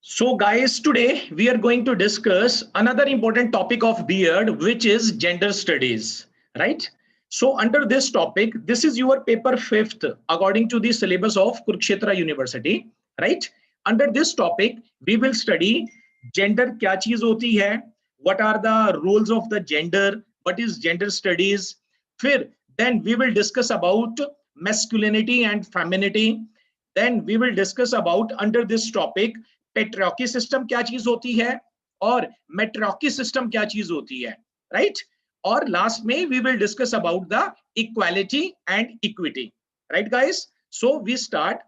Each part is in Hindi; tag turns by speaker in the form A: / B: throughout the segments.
A: So guys, today we are going to discuss another important topic of B.Ed, which is gender studies, right? So under this topic, this is your paper fifth according to the syllabus of Kurukshetra University, right? Under this topic, we will study gender क्या चीज होती है, what are the roles of the gender, what is gender studies, फिर then we will discuss about masculinity and femininity, then we will discuss about under this topic patriarchy system क्या चीज होती है और मेट्रियार्की सिस्टम क्या चीज होती है, राइट? और लास्ट में we will discuss about the equality and equity, right guys? So we start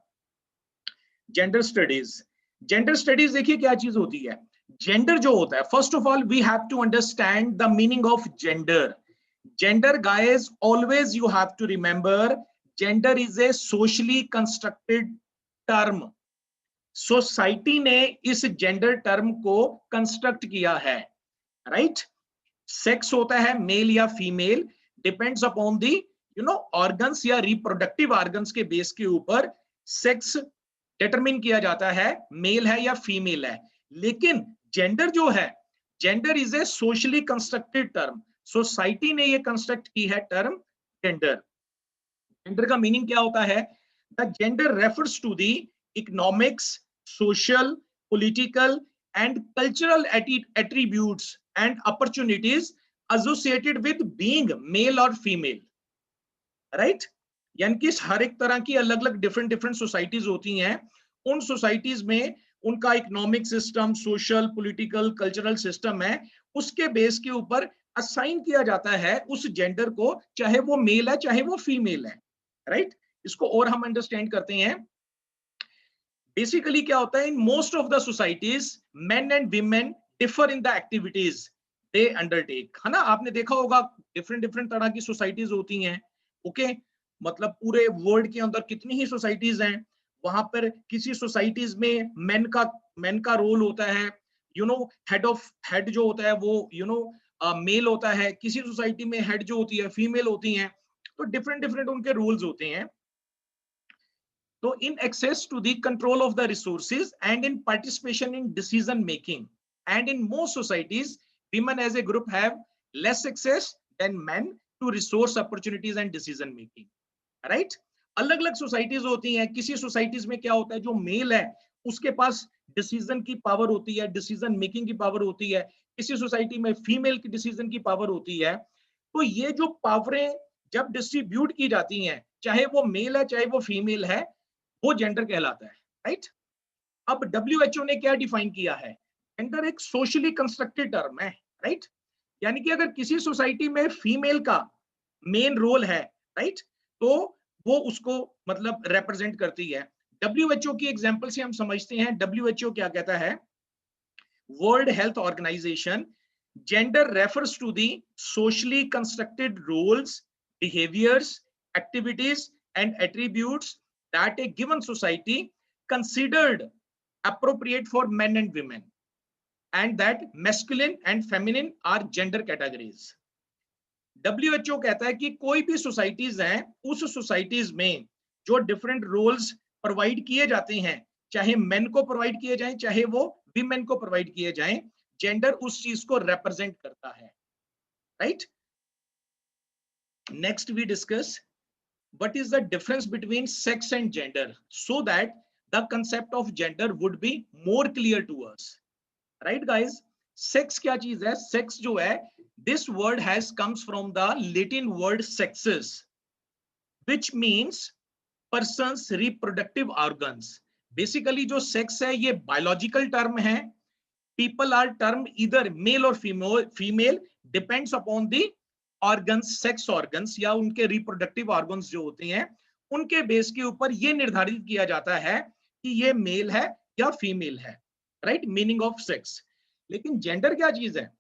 A: gender studies. Gender studies देखिए क्या चीज होती है। जेंडर जो होता है, first of all we have to understand the meaning of gender. Gender guys, always you have to remember, gender is a socially constructed term. Society ने इस जेंडर टर्म को कंस्ट्रक्ट किया है, राइट? सेक्स होता है मेल या female, depends upon the organs या रिप्रोडक्टिव ऑर्गन्स के बेस के ऊपर सेक्स डिटरमिन किया जाता है, मेल है या फीमेल है। लेकिन जेंडर जो है, gender is a socially constructed term. Society ने ये कंस्ट्रक्ट की है टर्म जेंडर। जेंडर का मीनिंग क्या होता है? The gender refers to the economics, social, political and cultural attributes and opportunities associated with being male or female, right? यानी कि हर एक तरह की अलग अलग डिफरेंट सोसाइटीज होती हैं। उन सोसाइटीज में उनका economic system, social, political, cultural system है, उसके बेस के ऊपर असाइन किया जाता है उस जेंडर को, चाहे वो मेल है चाहे वो फीमेल है, राइट? इसको और हम अंडरस्टैंड करते हैं। बेसिकली क्या होता है, in most of the societies main and women differ in the activities they undertake, है ना? आपने देखा होगा डिफरेंट तरह की सोसाइटीज होती हैं, ओके? मतलब पूरे वर्ल्ड के अंदर कितनी ही सोसाइटीज हैं, वहां पर किसी सोसाइटीज में मेन का रोल होता है, हेड जो होता है वो मेल होता है, किसी सोसाइटी में हेड जो होती है फीमेल होती हैं, तो डिफरेंट उनके रूल्स होते हैं। So in access to the control of the resources and in participation in decision making, and in most societies women as a group have less access than men to resource opportunities and decision making, right? अलग अलग सोसाइटीज होती हैं। किसी सोसाइटीज में क्या होता है, जो मेल है उसके पास डिसीजन की पावर होती है, डिसीजन मेकिंग की पावर होती है। किसी सोसाइटी में फीमेल की डिसीजन की पावर होती है। तो ये जो पावरें जब डिस्ट्रीब्यूट की जाती हैं, चाहे वो मेल है चाहे वो फीमेल है, वो जेंडर कहलाता है, राइट? अब WHO ने क्या डिफाइन किया है? जेंडर एक सोशली कंस्ट्रक्टेड टर्म है, राइट? यानी कि अगर किसी सोसाइटी में फीमेल का मेन रोल है, राइट, तो वो उसको मतलब रिप्रेजेंट करती है। WHO की एग्जांपल से हम समझते हैं WHO क्या कहता है। World Health Organization, gender refers to the socially constructed roles, behaviours, activities and attributes that a given society considered appropriate for men and women, and that masculine and feminine are gender categories. WHO कहता है कि कोई भी सोसाइटीज हैं, उस सोसाइटीज में जो डिफरेंट रोल्स प्रोवाइड किए जाते हैं, चाहे मेन को प्रोवाइड किए जाएं चाहे वो वीमेन को प्रोवाइड किए जाएं, जेंडर उस चीज को रिप्रेजेंट करता है, right? Next we discuss what is the difference between sex and gender, so that the concept of gender would be more clear to us, right guys? Sex क्या चीज है? Sex जो है, this word has comes from the Latin word sexus, which means person's reproductive organs. Basically जो sex है ये biological term है। people are termed either male or female depends upon the organs, sex organs या उनके रिप्रोडक्टिव ऑर्गन्स जो होते हैं, उनके बेस के ऊपर ये निर्धारित किया जाता है कि ये मेल है या फीमेल है, राइट? Meaning of sex. लेकिन जेंडर क्या चीज है?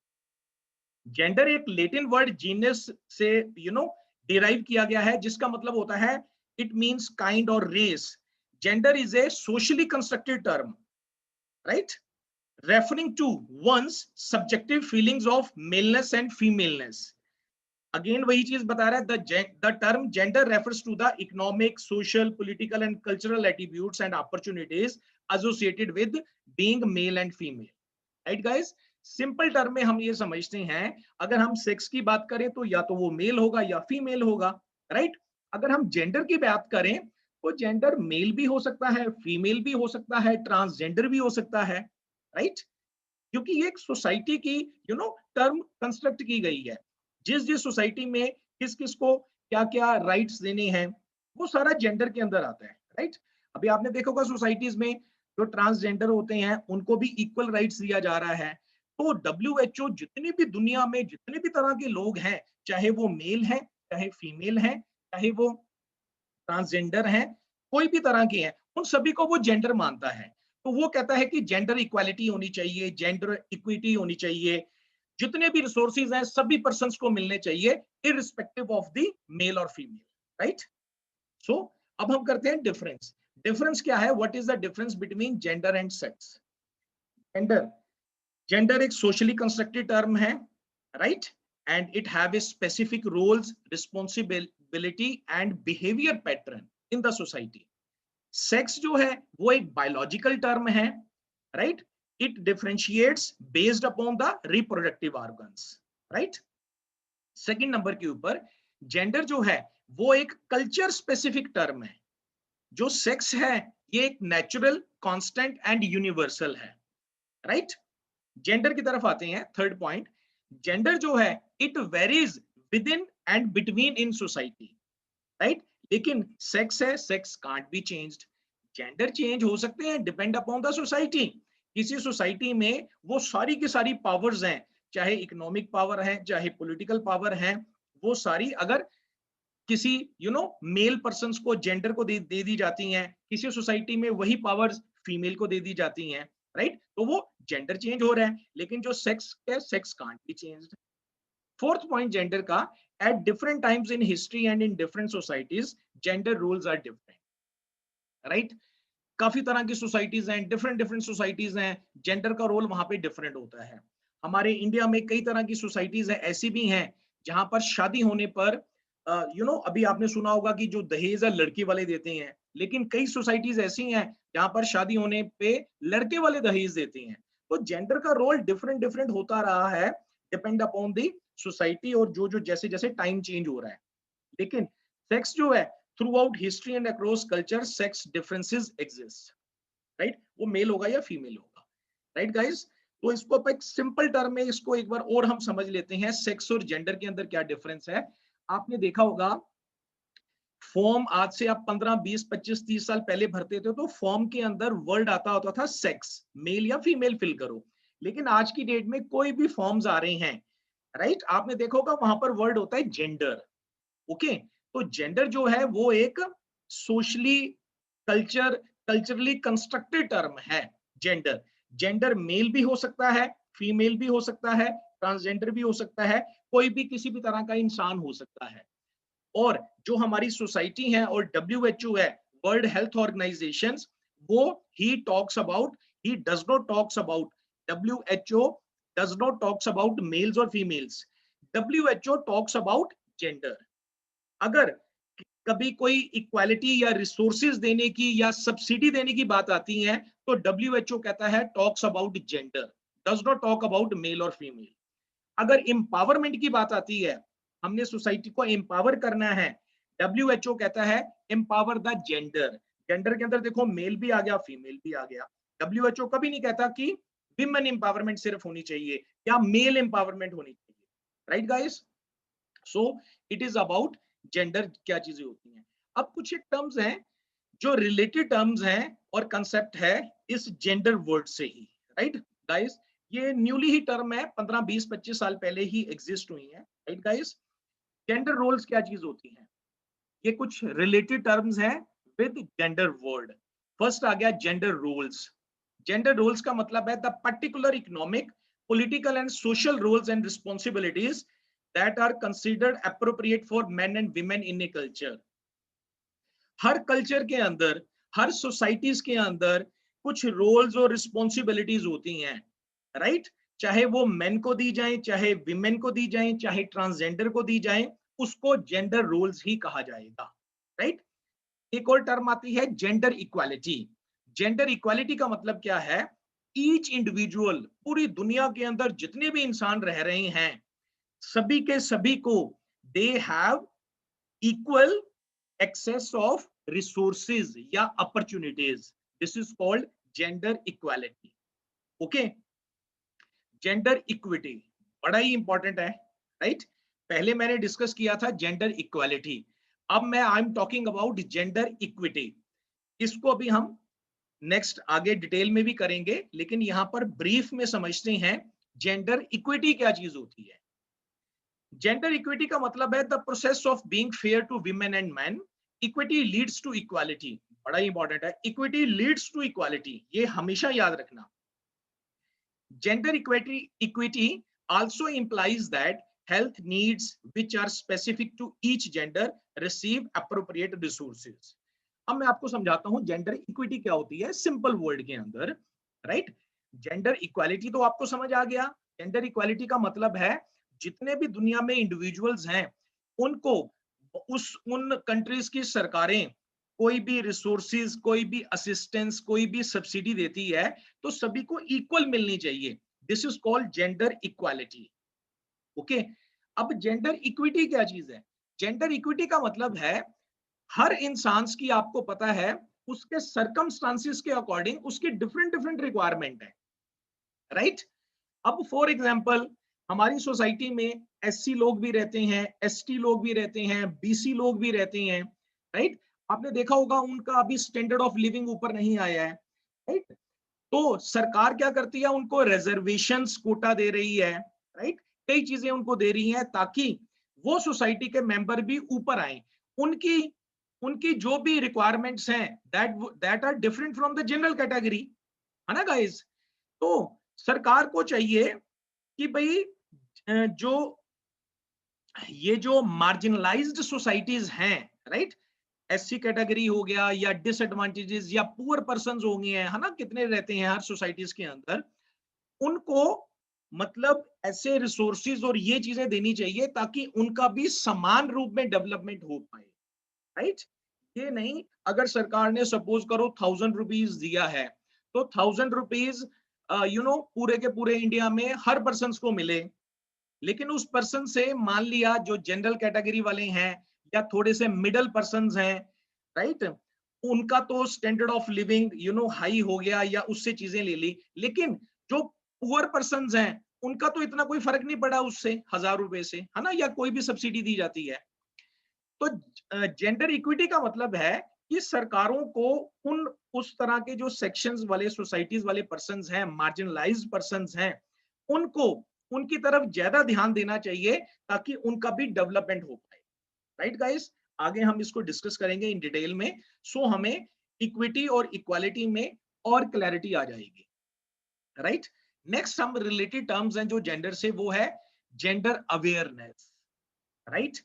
A: जेंडर एक लैटिन वर्ड जीनस से डिराइव किया गया है, जिसका मतलब होता है इट मींस काइंड और race. Gender is a socially constructed term, right, referring to one's subjective feelings of maleness and femaleness. Again वही चीज बता रहा है, the term gender refers to the economic, social, political and cultural attributes and opportunities associated with being male and female. Right guys, simple term में हम ये समझते हैं, अगर हम सेक्स की बात करें तो या तो वो मेल होगा या फीमेल होगा। राइट, अगर हम जेंडर की बात करें तो जेंडर मेल भी हो सकता है, फीमेल भी हो सकता है, ट्रांसजेंडर भी हो सकता है। राइट, क्योंकि ये एक सोसाइटी की टर्म कंस्ट्रक्ट की गई है, जिस जिस सोसाइटी में किस किस को क्या क्या राइट्स देने हैं, वो सारा जेंडर के अंदर आता है। राइट, अभी आपने देखा होगा सोसाइटीज में जो ट्रांसजेंडर होते हैं उनको भी इक्वल राइट्स दिया जा रहा है। तो WHO जितनी भी दुनिया में जितने भी तरह के लोग हैं, चाहे वो मेल हैं, चाहे फीमेल हैं, चाहे वो ट्रांसजेंडर हैं, कोई भी तरह के हैं, उन सभी को वो जेंडर मानता है। तो वो कहता है कि जेंडर इक्वालिटी होनी चाहिए, जेंडर इक्विटी होनी चाहिए, जितने भी रिसोर्सेज हैं सभी पर्संस को मिलने चाहिए, इररिस्पेक्टिव ऑफ द मेल और फीमेल। राइट, सो अब हम करते हैं डिफरेंस। डिफरेंस क्या है? What is the difference between gender and sex? Gender, gender एक सोशली कंस्ट्रक्टेड टर्म है, right, and it have a specific roles, responsibility and behaviour pattern in the society. Sex जो है वो एक बायोलॉजिकल टर्म है, right, it differentiates based upon the reproductive organs. Right, second number के ऊपर जेंडर जो है वो एक कल्चर स्पेसिफिक टर्म है। जो सेक्स है ये एक नेचुरल, कांस्टेंट एंड यूनिवर्सल है। राइट, जेंडर की तरफ आते हैं, थर्ड पॉइंट। जेंडर जो है it varies with in and between in society. Right, लेकिन सेक्स है, sex can't be changed. Gender change हो सकते हैं डिपेंड अपॉन द सोसाइटी। किसी सोसाइटी में वो सारी की सारी पावर्स हैं, चाहे इकोनॉमिक पावर है, चाहे पॉलिटिकल पावर है, वो सारी अगर किसी मेल पर्सन को, जेंडर को दे दी जाती हैं, किसी सोसाइटी में वही पावर्स फीमेल को दे दी जाती हैं। राइट, तो वो जेंडर चेंज हो रहा है, लेकिन जो सेक्स है, sex can't be changed. Fourth point gender का, at different times in history and in different societies gender roles are different. Right, काफी तरह की सोसाइटीज हैं, डिफरेंट डिफरेंट सोसाइटीज हैं, जेंडर का रोल वहां पे डिफरेंट होता है। हमारे इंडिया में कई तरह की सोसाइटीज हैं, ऐसी भी हैं जहां पर शादी होने पर अभी आपने सुना होगा कि जो दहेज है लड़की वाले देते हैं, लेकिन कई सोसाइटीज ऐसी हैं जहां पर शादी होने पे लड़के वाले दहेज देते हैं। तो जेंडर का रोल डिफरेंट डिफरेंट होता रहा है, डिपेंड अपॉन दी सोसाइटी और जो जो जैसे जैसे टाइम चेंज हो रहा है। लेकिन सेक्स जो है, through out history and across culture sex differences exist. Right, वो मेल होगा या फीमेल होगा। राइट गाइस, तो इसको आप एक सिंपल टर्म में इसको एक बार और हम समझ लेते हैं, सेक्स और जेंडर के अंदर क्या डिफरेंस है। आपने देखा होगा फॉर्म आज से आप 15, 20, 25, 30 साल पहले भरते थे तो फॉर्म के अंदर वर्ड आता होता था सेक्स, मेल या फीमेल फिल करो। लेकिन आज की डेट में कोई भी फॉर्म्स आ रहे हैं, राइट, आपने देखा होगा वहां पर वर्ड होता है जेंडर। ओके, तो जेंडर जो है वो एक सोशली कल्चरली कंस्ट्रक्टेड टर्म है। जेंडर, जेंडर मेल भी हो सकता है, फीमेल भी हो सकता है, ट्रांसजेंडर भी हो सकता है, कोई भी किसी भी तरह का इंसान हो सकता है। और जो हमारी सोसाइटी है और WHO है, वर्ल्ड हेल्थ ऑर्गेनाइजेशन, वो he talks about, he does not talks about, WHO does not talks about males और females, WHO talks about gender. अगर कभी कोई इक्वालिटी या रिसोर्सेज देने की या सब्सिडी देने की बात आती है तो WHO कहता है talks about gender, does not talk about male और फीमेल। अगर एम्पावरमेंट की बात आती है, हमने सोसाइटी को एम्पावर करना है, WHO कहता है एम्पावर द जेंडर। जेंडर के अंदर देखो मेल भी आ गया, फीमेल भी आ गया। WHO कभी नहीं कहता कि विमेन एम्पावरमेंट सिर्फ होनी चाहिए या मेल एम्पावरमेंट होनी चाहिए। Right guys, so it is about gender, क्या चीजें होती हैं। अब कुछ एक टर्म्स हैं जो रिलेटेड टर्म्स हैं और कंसेप्ट है इस जेंडर वर्ड से ही। राइट गाइस, ये न्यूली ही टर्म है, 15, 20, 25 साल पहले ही एग्जिस्ट हुई है। राइट गाइस, जेंडर रोल्स क्या चीज होती है, ये कुछ रिलेटेड टर्म्स हैं विद जेंडर वर्ड। फर्स्ट आ गया जेंडर रोल्स। जेंडर रोल्स का मतलब है the particular economic, political and social roles and responsibilities that are considered appropriate for men and women in a culture। Her culture के अंदर, हर सोसाइटीज के अंदर कुछ रोल्स और रिस्पॉन्सिबिलिटीज होती हैं। राइट, चाहे वो मेन को दी जाए, चाहे विमेन को दी जाए, चाहे ट्रांसजेंडर को दी जाए, उसको जेंडर रोल्स ही कहा जाएगा, राइट। एक और टर्म आती है जेंडर इक्वालिटी। जेंडर इक्वालिटी का मतलब क्या है? ईच इंडिविजुअल, पूरी दुनिया के अंदर जितने भी इंसान रह रहे हैं, सभी के सभी को they have equal access of resources या opportunities. This is called gender equality. Okay, gender equity बड़ा ही इंपॉर्टेंट है, राइट। पहले मैंने डिस्कस किया था जेंडर इक्वालिटी, अब मैं I am talking about gender equity. इसको अभी हम नेक्स्ट आगे डिटेल में भी करेंगे, लेकिन यहां पर ब्रीफ में समझते हैं जेंडर इक्विटी क्या चीज होती है। जेंडर इक्विटी का मतलब है the process of being fair to women and man. Equity leads to equality, बड़ा ही इंपॉर्टेंट है, इक्विटी लीड्स टू इक्वालिटी, ये हमेशा याद रखना। Gender equity also implies that health needs which are specific to each gender receive appropriate resources। अब मैं आपको समझाता हूं जेंडर इक्विटी क्या होती है सिंपल वर्ड के अंदर, राइट। जेंडर इक्वालिटी तो आपको समझ आ गया। जेंडर इक्वालिटी का मतलब है जितने भी दुनिया में इंडिविजुअल्स हैं, उनको उन कंट्रीज की सरकारें कोई भी रिसोर्सेज, कोई भी असिस्टेंस, कोई भी सब्सिडी देती है तो सभी को इक्वल मिलनी चाहिए। This is called gender equality. Okay, अब जेंडर इक्विटी क्या चीज है? जेंडर इक्विटी का मतलब है हर इंसान की, आपको पता है, उसके सर्कमस्टांसिस के अकॉर्डिंग उसकी डिफरेंट डिफरेंट रिक्वायरमेंट है, राइट। अब फॉर एग्जांपल हमारी सोसाइटी में एससी लोग भी रहते हैं, एसटी लोग भी रहते हैं, बीसी लोग भी रहते हैं, राइट। आपने देखा होगा उनका अभी स्टैंडर्ड ऑफ लिविंग ऊपर नहीं आया है, राइट। तो सरकार क्या करती है, उनको रिजर्वेशंस कोटा दे रही है, राइट। कई चीजें उनको दे रही हैं ताकि वो सोसाइटी के मेंबर भी ऊपर आए। उनकी उनकी जो भी रिक्वायरमेंट्स हैं that are different from the general category, है ना गाइस। तो सरकार को चाहिए कि भाई जो ये जो मार्जिनलाइज्ड सोसाइटीज हैं, राइट, एससी कैटेगरी हो गया या डिसएडवांटेजेस या पुअर पर्संस हो गए हैं, है ना, कितने रहते हैं हर सोसाइटीज के अंदर, उनको मतलब ऐसे रिसोर्सेज और ये चीजें देनी चाहिए ताकि उनका भी समान रूप में डेवलपमेंट हो पाए, राइट। ये नहीं अगर सरकार ने सपोज करो 1000 रुपीज दिया है तो 1000 रुपीज पूरे के पूरे इंडिया में हर पर्सन को मिले, लेकिन उस पर्सन से मान लिया जो जनरल कैटेगरी वाले हैं या थोड़े से मिडल पर्संस हैं, राइट, उनका तो स्टैंडर्ड ऑफ लिविंग हाई हो गया या उससे चीजें ले ली, लेकिन जो पुअर पर्संस हैं उनका तो इतना कोई फर्क नहीं पड़ा उससे 1000 रुपए से, है ना, या कोई भी सब्सिडी दी जाती है। तो जेंडर इक्विटी का मतलब है कि सरकारों को उस तरह के जो सेक्शंस वाले सोसाइटीज वाले पर्संस हैं, मार्जिनलाइज्ड पर्संस हैं, उनको उनकी तरफ ज्यादा ध्यान देना चाहिए ताकि उनका भी डेवलपमेंट हो पाए, राइट गाइस। आगे हम इसको डिस्कस करेंगे इन डिटेल में। सो हमें इक्विटी और इक्वालिटी में और क्लैरिटी आ जाएगी, राइट। नेक्स्ट हम रिलेटेड टर्म्स हैं जो जेंडर से, वो है gender awareness, right.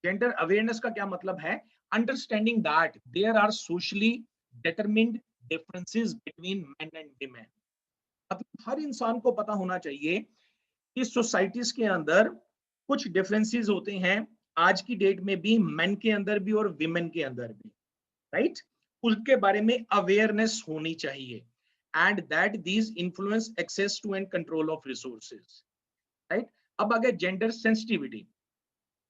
A: Gender awareness का क्या मतलब है? Understanding that there are socially determined differences between men and women. मतलब हर इंसान को पता होना चाहिए कि सोसाइटीज के अंदर कुछ डिफरेंसेस होते हैं, आज की डेट में भी मेन के अंदर भी और विमेन के अंदर भी, राइट। उसके बारे में अवेयरनेस होनी चाहिए and that these influence access to and control of resources, right. अब अगर जेंडर सेंसिटिविटी,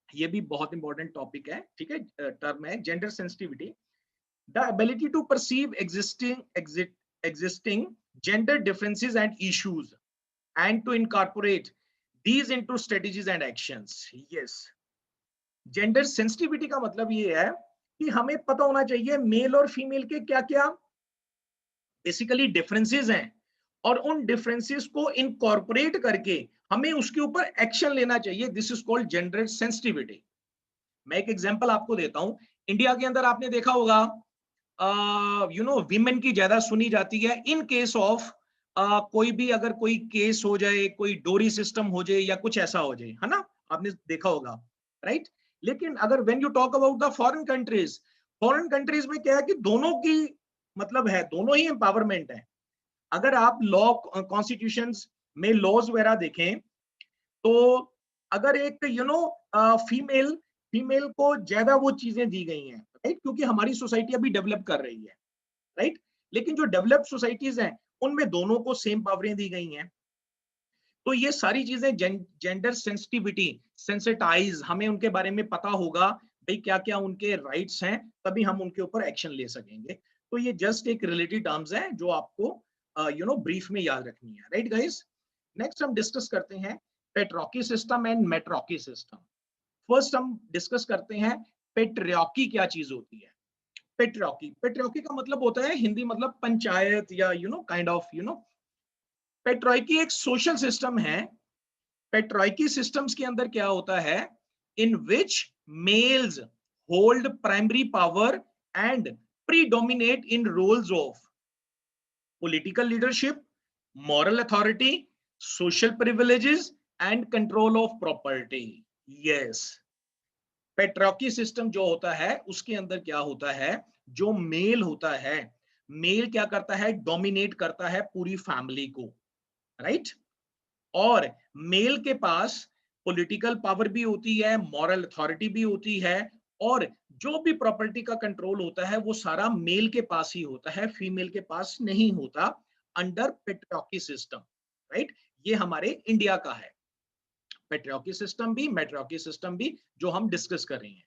A: ये भी बहुत इंपॉर्टेंट टॉपिक है, ठीक है, टर्म है gender sensitivity. The ability to perceive existing gender differences and issues and to incorporate these into strategies and actions। yes, gender sensitivity का मतलब ये है कि हमें पता होना चाहिए मेल और फीमेल के क्या क्या बेसिकली डिफरेंसेस हैं और उन डिफरेंसेस को इनकॉर्पोरेट करके हमें उसके ऊपर एक्शन लेना चाहिए। This is called gender sensitivity. मैं एक एग्जांपल आपको देता हूं। इंडिया के अंदर आपने देखा होगा विमेन की ज्यादा सुनी जाती है इन केस ऑफ कोई भी अगर कोई केस हो जाए, कोई डोरी सिस्टम हो जाए या कुछ ऐसा हो जाए, है ना, आपने देखा होगा, राइट। लेकिन अगर when you talk about the foreign countries में क्या है कि दोनों की मतलब है, दोनों ही एम्पावरमेंट है। अगर आप लॉ कॉन्स्टिट्यूशंस में लॉज वगैरह देखें तो अगर एक फीमेल फीमेल को ज्यादा वो चीजें दी गई हैं, राइट, क्योंकि हमारी सोसाइटी अभी डेवलप कर रही है, राइट, लेकिन जो डेवलप्ड सोसाइटीज हैं उनमें दोनों को सेम पावरें दी गई हैं। तो ये सारी चीजें जेंडर सेंसिटिविटी, सेंसिटाइज, हमें उनके बारे में पता होगा भाई क्या क्या उनके राइट्स हैं, तभी हम उनके ऊपर एक्शन ले सकेंगे। तो ये जस्ट एक रिलेटिव टर्म्स है जो आपको ब्रीफ में याद रखनी है, राइट गाइस। नेक्स्ट हम डिस्कस करते हैं पेट्रोकी system and matriarchy system. First हम डिस्कस करते हैं पेट्रियार्की क्या चीज होती है। पेट्रियार्की, पेट्रियार्की का मतलब होता है हिंदी मतलब पंचायत या काइंड ऑफ पेट्रियार्की एक सोशल सिस्टम है। पेट्रियार्की सिस्टम्स के अंदर क्या होता है, in which males hold primary power and predominate in roles of political leadership, moral authority, social privileges and control of property. Yes, patriarchy system जो होता है उसके अंदर क्या होता है, जो मेल होता है, मेल क्या करता है, डोमिनेट करता है पूरी फैमिली को, राइट, और मेल के पास पॉलिटिकल पावर भी होती है, मॉरल अथॉरिटी भी होती है, और जो भी प्रॉपर्टी का कंट्रोल होता है वो सारा मेल के पास ही होता है, फीमेल के पास नहीं होता अंडर पेट्रियार्की सिस्टम, राइट। ये हमारे इंडिया का है पेट्रियार्की सिस्टम भी, मेट्रियार्की सिस्टम भी, जो हम डिस्कस कर रहे हैं।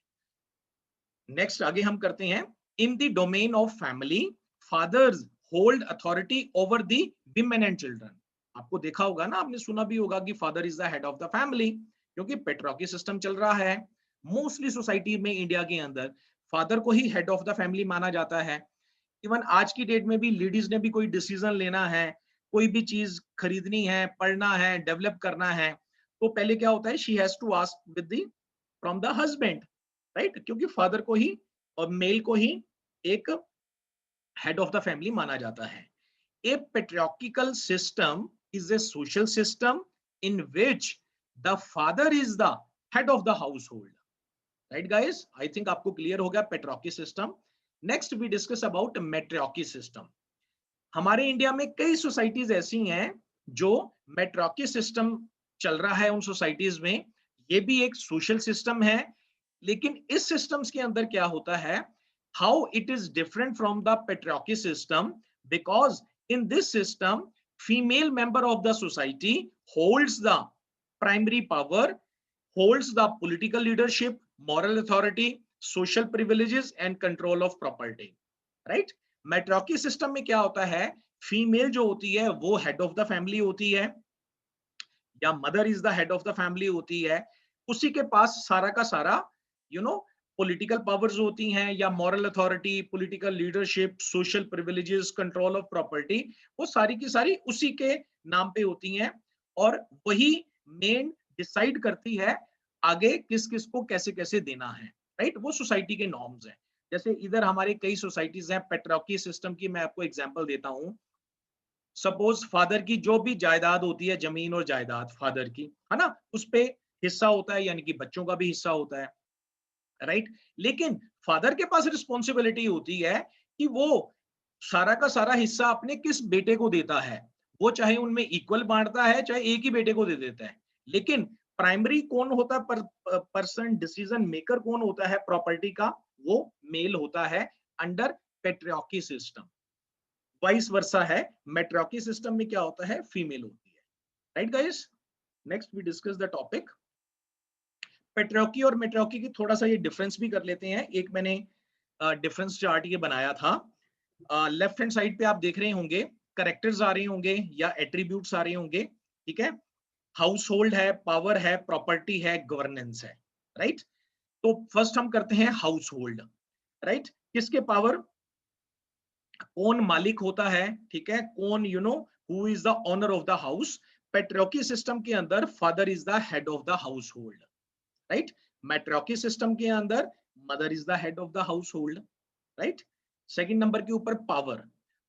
A: नेक्स्ट आगे हम करते हैं, in the domain of family fathers hold authority over the women and children. आपको देखा होगा ना, आपने सुना भी होगा कि father is the head of the family, क्योंकि पेट्रियार्की सिस्टम चल रहा है मोस्टली सोसाइटी में इंडिया के अंदर, फादर को ही हेड ऑफ द फैमिली माना जाता है। इवन आज की डेट में भी लेडीज ने भी कोई डिसीजन लेना है, कोई भी चीज खरीदनी है, पढ़ना है, डेवलप करना है, तो पहले क्या होता है, she has to ask with the from the husband, right, क्योंकि फादर को ही और मेल को ही एक हेड ऑफ द फैमिली माना जाता है। A patriarchal system is a social system in which the father is the head of the household. Right, guys? I think आपको क्लियर हो गया patriarchy system. Next, we discuss about matriarchy system. हमारे इंडिया में कई सोसाइटीज ऐसी हैं जो मेट्रियार्की सिस्टम चल रहा है उन सोसाइटीज में। ये भी एक सोशल सिस्टम है, लेकिन इस सिस्टम्स के अंदर क्या होता है, how it is different from the patriarchy system, because in this system female member of the society holds the primary power, holds the political leadership, moral authority, social privileges and control of property, right। Matriarchy system में क्या होता है, फीमेल जो होती है वो हेड ऑफ द फैमिली होती है, या mother is the head of the family होती है, उसी के पास सारा का सारा पॉलिटिकल पावर्स होती हैं, या moral authority, political leadership, social privileges, control of property, वो सारी की सारी उसी के नाम पे होती हैं, और वही मेन डिसाइड करती है आगे किस किस को कैसे कैसे देना है, राइट। वो सोसाइटी के नॉर्म्स हैं। जैसे इधर हमारे कई सोसाइटीज हैं पेट्रियार्की सिस्टम की, मैं आपको एग्जांपल देता हूँ। सपोज फादर की जो भी जायदाद होती है, जमीन और जायदाद फादर की, है ना, उस पे हिस्सा होता है, यानी कि बच्चों का भी हिस्सा होता है, राइट। लेकिन फादर के पास रिस्पॉन्सिबिलिटी होती है कि वो सारा का सारा हिस्सा अपने किस बेटे को देता है, वो चाहे उनमें इक्वल बांटता है, चाहे एक ही बेटे को दे देता है, लेकिन प्राइमरी कौन होता है, पर्सन डिसीजन मेकर कौन होता है प्रॉपर्टी का, वो मेल होता है under patriarchy system. Vice versa है, मेट्रियार्की सिस्टम में क्या होता है, फीमेल होती है, right guys. Next we discuss the topic patriarchy और मेट्रियार्की की, थोड़ा सा ये डिफरेंस भी कर लेते हैं। एक मैंने डिफरेंस चार्ट ये बनाया था, लेफ्ट हैंड साइड पे आप देख रहे होंगे करेक्टर्स आ रहे होंगे या एट्रीब्यूट्स आ रहे होंगे, ठीक है। हाउस होल्ड है, पावर है, प्रॉपर्टी है, गवर्नेंस है, राइट। तो फर्स्ट हम करते हैं हाउस होल्ड, राइट। किसके पावर, कौन मालिक होता है, ठीक है, कौन who is the owner of the house. Patriarchy system के अंदर father is the head of the household, right. Matriarchy system के अंदर mother is the head of the household, right. Second number के ऊपर पावर,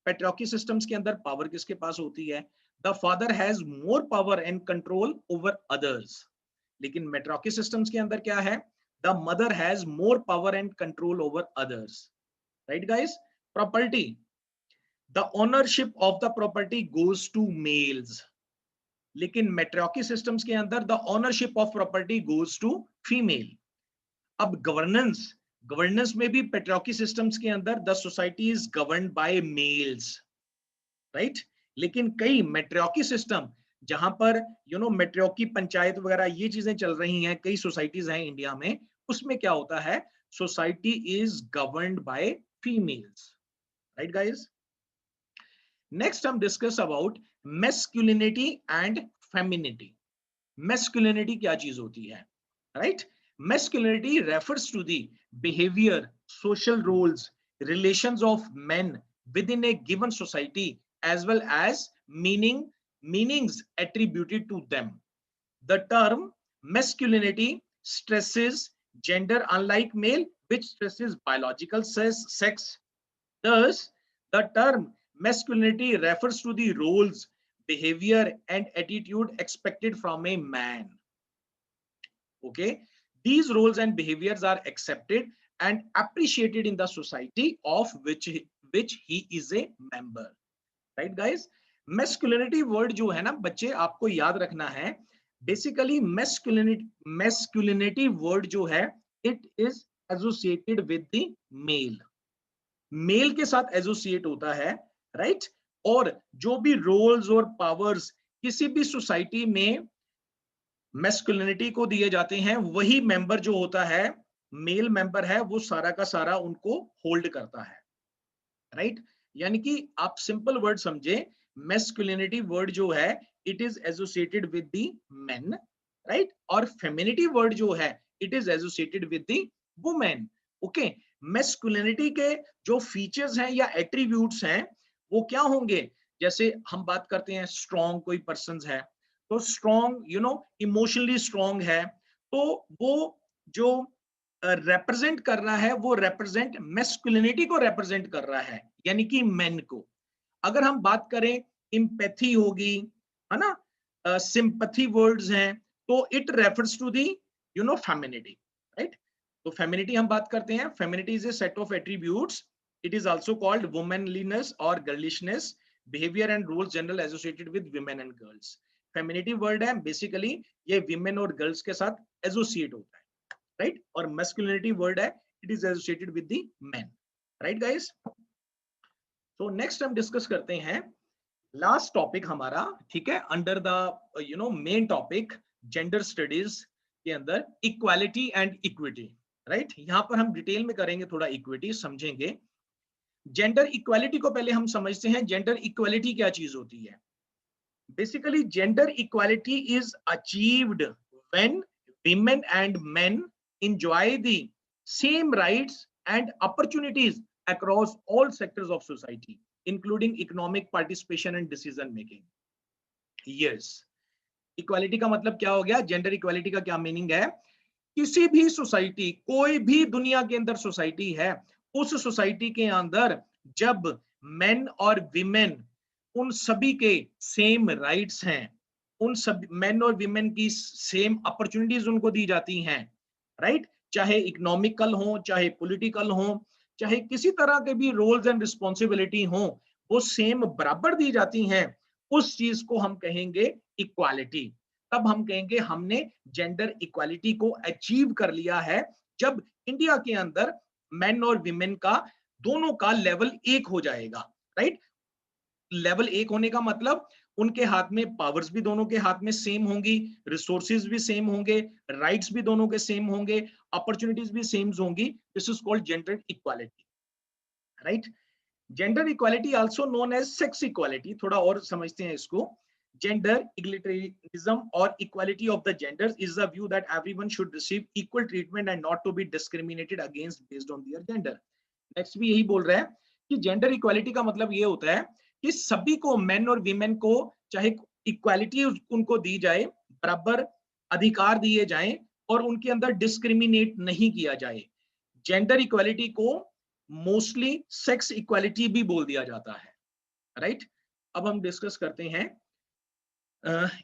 A: पेट्रियार्की सिस्टम्स के अंदर पावर किसके पास होती है, the father has more power and control over others. लेकिन मेट्रियार्की सिस्टम्स के अंदर क्या है, the mother has more power and control over others, right guys. Property, the ownership of the property goes to males, लेकिन मैट्रियार्की सिस्टम्स के अंदर the ownership of property goes to female. अब गवर्नेंस में भी पैट्रियार्की सिस्टम्स के अंदर the society is governed by males, right. लेकिन कई मैट्रियार्की सिस्टम जहां पर मैट्रियार्की पंचायत वगैरह ये चीजें चल रही हैं, कई सोसाइटीज हैं इंडिया में, उसमें क्या होता है, society is governed by females, right guys. Next हम discuss about masculinity and femininity. Masculinity क्या चीज होती है, राइट। Masculinity refers to the behaviour, social roles, relations of men within a given society as well as meanings attributed to them. The term masculinity stresses gender unlike male, which stresses biological sex. Thus, the term masculinity refers to the roles, behavior and attitude expected from a man. Okay, these roles and behaviors are accepted and appreciated in the society of which he is a member, right guys। masculinity word जो है ना बच्चे आपको याद रखना है, बेसिकली masculinity word जो है it is associated with the male के साथ एसोसिएट होता है, राइट। और जो भी रोल्स और पावर्स किसी भी सोसाइटी में मैस्कुलिनिटी को दिए जाते हैं, वही मेंबर जो होता है, मेल मेंबर है, वो सारा का सारा उनको होल्ड करता है, राइट। यानी कि आप सिंपल वर्ड समझे, मैस्कुलिनिटी वर्ड जो है it is associated with the men, right. और फेमिनिटी वर्ड जो है it is associated with the women. Okay, masculinity के जो फीचर्स हैं या एट्रीब्यूट्स हैं वो क्या होंगे, जैसे हम बात करते हैं स्ट्रॉन्ग कोई पर्सन है तो स्ट्रॉन्ग इमोशनली स्ट्रॉन्ग है, तो वो जो रिप्रेजेंट कर रहा है वो रिप्रेजेंट मैस्कुलिनिटी को रिप्रेजेंट कर रहा है, यानी कि मेन को। अगर हम बात करें एम्पैथी होगी, है ना, सिंपैथी वर्ड्स हैं, तो it refers to the femininity, right. तो फेमिनिटी हम बात करते हैं, femininity is a set of attributes, it is also called womanliness और girlishness, behaviour and roles general associated with women and girls. Femininity word है, बेसिकली ये विमेन और गर्ल्स के साथ एसोसिएट होता है, राइट। और मैस्कुलिनिटी वर्ड है, it is associated with the men, right guys. तो नेक्स्ट हम डिस्कस करते हैं लास्ट टॉपिक हमारा, ठीक है, under the main topic gender studies के अंदर, इक्वालिटी एंड इक्विटी, राइट। यहां पर हम डिटेल में करेंगे, थोड़ा इक्विटी समझेंगे। जेंडर इक्वालिटी को पहले हम समझते हैं, जेंडर इक्वालिटी क्या चीज होती है। Basically, gender equality is achieved when women and men enjoy the same rights and opportunities across all sectors of society, including economic participation and decision making. Yes, equality का मतलब क्या हो गया, gender equality का क्या मीनिंग है, किसी भी सोसाइटी, कोई भी दुनिया के अंदर सोसाइटी है, उस सोसाइटी के अंदर जब मेन और विमेन उन सभी के सेम राइट्स हैं, उन सब मेन और विमेन की सेम अपॉर्चुनिटीज उनको दी जाती हैं, राइट। चाहे इकोनॉमिकल हो, चाहे पॉलिटिकल हो, चाहे किसी तरह के भी रोल्स एंड रिस्पॉन्सिबिलिटी हो, वो सेम बराबर दी जाती हैं, उस चीज को हम कहेंगे इक्वालिटी। तब हम कहेंगे हमने जेंडर इक्वालिटी को अचीव कर लिया है, जब इंडिया के अंदर मेन और विमेन का दोनों का लेवल एक हो जाएगा, राइट। लेवल एक होने का मतलब उनके हाथ में पावर्स भी दोनों के हाथ में सेम होंगी, रिसोर्सेज भी सेम होंगे, राइट्स भी दोनों के सेम होंगे, अपॉर्चुनिटीज भी सेम होंगी। This is called gender equality, right. Gender equality also known as sex equality, थोड़ा और समझते हैं इसको। जेंडर इक्वलिटरिज्म और equality of the genders is the view that everyone should receive equal treatment and not to be discriminated against based on their gender. Next भी यही बोल रहा है कि जेंडर इक्वालिटी का मतलब ये होता है कि सभी को, मेन और वीमेन को, चाहे इक्वालिटी उनको दी जाए, बराबर अधिकार दिए जाएं और उनके अंदर डिस्क्रिमिनेट नहीं किया जाए। जेंडर इक्वालिटी को मोस्टली सेक्स इक्वालिटी भी बोल दिया जाता है, राइट। अब हम डिस्कस करते हैं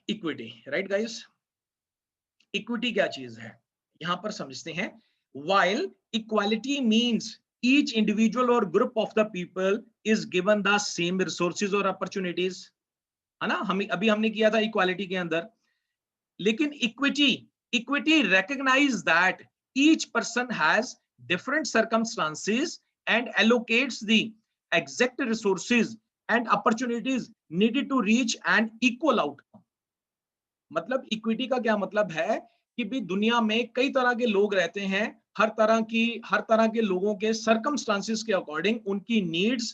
A: इक्विटी, राइट गाइस। इक्विटी क्या चीज है, यहां पर समझते हैं। While equality means each individual or group of the people is given the same resources or opportunities, है ना, हम अभी हमने किया था इक्वालिटी के अंदर। लेकिन equity recognize that each person has different circumstances and allocates the exact resources and opportunities needed to reach an equal outcome। मतलब इक्विटी का क्या मतलब है कि भी दुनिया में कई तरह के लोग रहते हैं, हर तरह के लोगों के सर्कमस्टांसिस के अकॉर्डिंग उनकी नीड्स,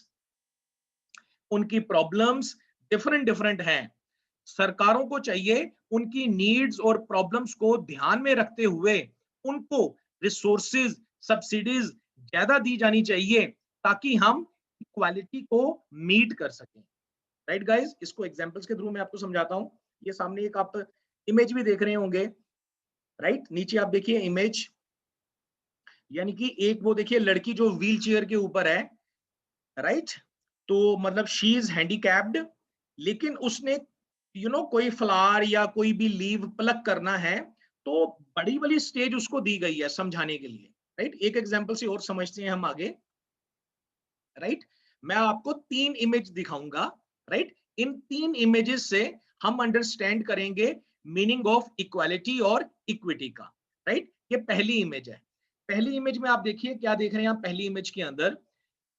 A: उनकी प्रॉब्लम्स डिफरेंट डिफरेंट हैं। सरकारों को चाहिए उनकी नीड्स और प्रॉब्लम्स को ध्यान में रखते हुए उनको रिसोर्सेज, सब्सिडीज ज्यादा दी जानी चाहिए ताकि हम इक्वालिटी को मीट कर सकें। राइट गाइस, इसको एग्जांपल्स के थ्रू मैं आपको समझाता हूं। ये सामने एक आप इमेज भी देख रहे होंगे, राइट, नीचे आप देखिए इमेज, यानी कि एक वो देखिए लड़की जो व्हील चेयर के ऊपर है, राइट, तो मतलब शी इज हैंडीकैप्ड, लेकिन उसने कोई फ्लावर या कोई भी लीव प्लक करना है तो बड़ी वाली स्टेज उसको दी गई है समझाने के लिए। राइट, एक एग्जांपल से और समझते हैं हम आगे। राइट, मैं आपको 3 इमेज दिखाऊंगा। राइट, इन 3 इमेजेस से हम अंडरस्टैंड करेंगे मीनिंग ऑफ इक्वालिटी और इक्विटी का। राइट, ये पहली इमेज है। पहली इमेज में आप देखिए क्या देख रहे हैं आप। पहली इमेज के अंदर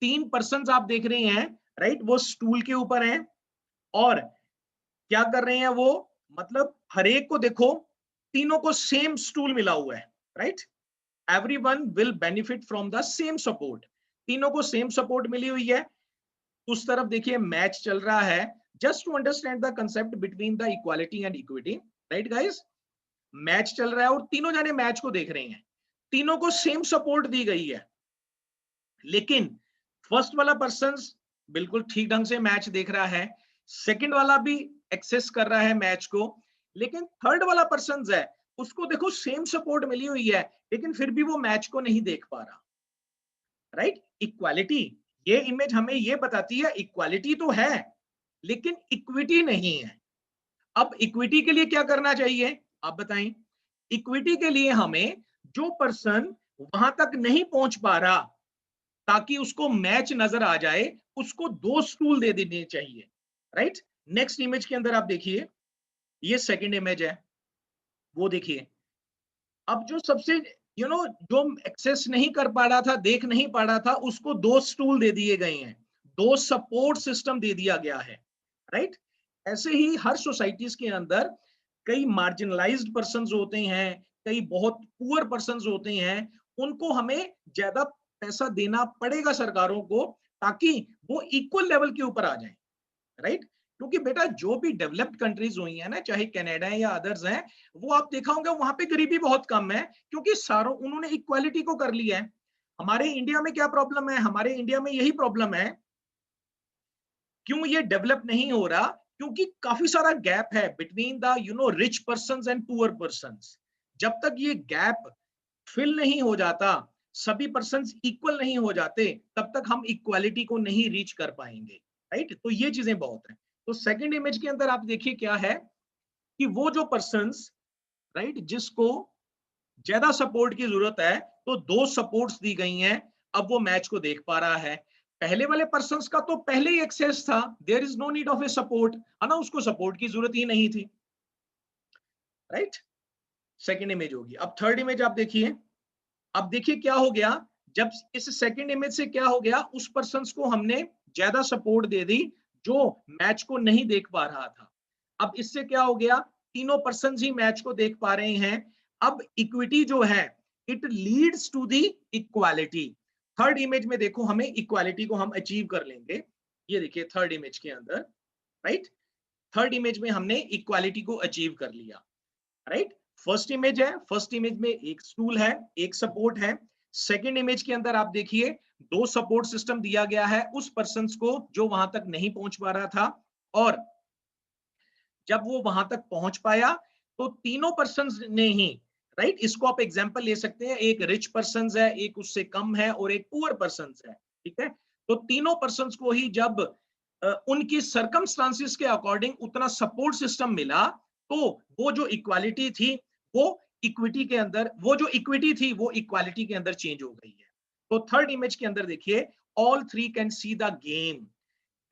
A: 3 पर्सन्स आप देख रहे हैं, राइट, वो स्टूल के ऊपर हैं और क्या कर रहे हैं वो, मतलब हर एक को देखो, तीनों को सेम स्टूल मिला हुआ है। Right, everyone will benefit from the same support, तीनों को सेम सपोर्ट मिली हुई है। उस तरफ देखिए मैच चल रहा है, just to understand the concept between the equality and equity. Right guys, match चल रहा है और तीनों जाने मैच को देख रहे हैं, तीनों को सेम सपोर्ट दी गई है। लेकिन फर्स्ट वाला पर्सन बिल्कुल ठीक ढंग से मैच देख रहा है, सेकंड वाला भी एक्सेस कर रहा है मैच को, लेकिन थर्ड वाला पर्सन है उसको देखो सेम सपोर्ट मिली हुई है लेकिन फिर भी वो मैच को नहीं देख पा रहा। राइट, इक्वालिटी, ये इमेज हमें ये बताती है इक्वालिटी तो है लेकिन इक्विटी नहीं है। अब इक्विटी के लिए क्या करना चाहिए आप बताएं। इक्विटी के लिए हमें जो पर्सन वहां तक नहीं पहुंच पा रहा ताकि उसको मैच नजर आ जाए, उसको 2 स्टूल दे देने चाहिए। राइट, नेक्स्ट इमेज के अंदर आप देखिए, ये सेकंड इमेज है, वो देखिए। अब जो सबसे जो एक्सेस नहीं कर पा रहा था, देख नहीं पा रहा था, उसको 2 स्टूल दे दिए गए हैं, 2 सपोर्ट सिस्टम दे दिया गया है। राइट, ऐसे ही हर सोसाइटीज के अंदर कई मार्जिनलाइज्ड पर्संस होते हैं, कई बहुत पुअर पर्संस होते हैं, उनको हमें ज्यादा पैसा देना पड़ेगा सरकारों को ताकि वो इक्वल लेवल के ऊपर आ जाए। राइट, क्योंकि बेटा जो भी डेवलप्ड कंट्रीज हुई है ना, चाहे कनाडा है या अदर्स हैं, वो आप देखा होगा वहां पे गरीबी बहुत कम है क्योंकि सारों उन्होंने इक्वालिटी को कर लिया है। हमारे इंडिया में क्या प्रॉब्लम है, हमारे इंडिया में यही प्रॉब्लम है, क्यों ये डेवलप नहीं हो रहा, क्योंकि काफी सारा गैप है between the rich persons and poor persons. जब तक ये गैप फिल नहीं हो जाता, सभी पर्संस इक्वल नहीं हो जाते, तब तक हम इक्वालिटी को नहीं रीच कर पाएंगे। राइट, तो ये चीजें बहुत हैं। तो सेकंड इमेज के अंदर आप देखिए क्या है कि वो जो पर्संस, राइट, जिसको ज्यादा सपोर्ट की जरूरत है, तो 2 सपोर्ट्स दी गई हैं, अब वो मैच को देख पा रहा है। पहले वाले पर्संस का तो पहले ही एक्सेस था, there is no need of a support, है ना, उसको सपोर्ट की जरूरत ही नहीं थी। राइट, सेकंड इमेज होगी। अब थर्ड इमेज आप देखिए। अब देखिए क्या हो गया, जब इस सेकंड इमेज से क्या हो गया, उस पर्सन को हमने ज्यादा सपोर्ट दे दी जो मैच को नहीं देख पा रहा था। अब इससे क्या हो गया, तीनों पर्सन ही मैच को देख पा रहे हैं। अब इक्विटी जो है, it leads to the equality. Third image में देखो, हमें इक्वालिटी को हम अचीव कर लेंगे। ये देखिए थर्ड इमेज के अंदर, राइट, थर्ड इमेज में हमने इक्वालिटी को अचीव कर लिया। राइट, फर्स्ट इमेज है, फर्स्ट इमेज में एक स्टूल है, एक सपोर्ट है। सेकंड इमेज के अंदर आप देखिए 2 सपोर्ट सिस्टम दिया गया है उस पर्सन को जो वहां तक नहीं पहुंच पा रहा था, और जब वो वहां तक पहुंच पाया तो तीनों पर्सन ने ही, राइट, इसको आप एग्जांपल ले सकते हैं, एक रिच पर्सन है, एक उससे कम है और एक पुअर पर्सन है। ठीक है, तो तीनों पर्सन को ही जब उनकी सर्कमस्टांसिस के अकॉर्डिंग उतना सपोर्ट सिस्टम मिला, तो वो जो इक्वालिटी थी वो इक्विटी के अंदर, वो जो इक्विटी थी वो इक्वालिटी के अंदर चेंज हो गई है। तो थर्ड इमेज के अंदर देखिए, all 3 can see the game,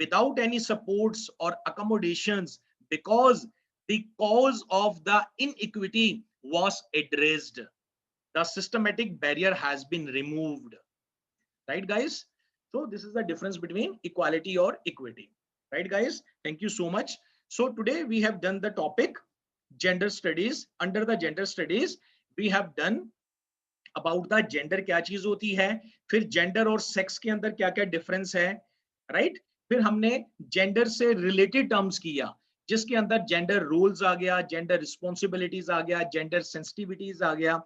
A: without any supports or accommodations, because the cause of the inequity was addressed. The systematic barrier has been removed. Right, guys? So this is the difference between equality or equity. Right, guys? Thank you so much. So today we have done the topic gender studies. Under the gender studies, we have done about the gender क्या चीज होती है, फिर जेंडर और सेक्स के अंदर क्या क्या डिफरेंस है, राइट। फिर हमने जेंडर से रिलेटेड टर्म्स किया, जिसके अंदर जेंडर रोल्स आ गया, जेंडर रिस्पॉन्सिबिलिटीज आ गया, जेंडर सेंसिटिविटीज आ गया,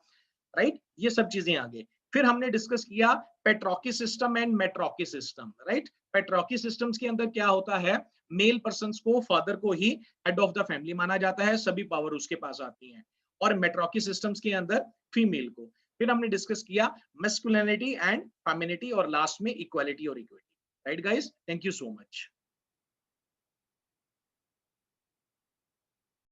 A: राइट, ये सब चीजें आ गई। फिर हमने डिस्कस किया patriarchy system and matriarchy system, right. Patriarchy systems के अंदर क्या होता है, मेल पर्सन को, फादर को ही हेड ऑफ द फैमिली माना जाता है, सभी पावर उसके पास आती है, और मेट्रोकी सिस्टम्स के अंदर फीमेल को। फिर हमने डिस्कस किया मैस्कुलिनिटी एंड फेमिनिटी, और लास्ट में इक्वालिटी और equity. Right guys, thank you so much.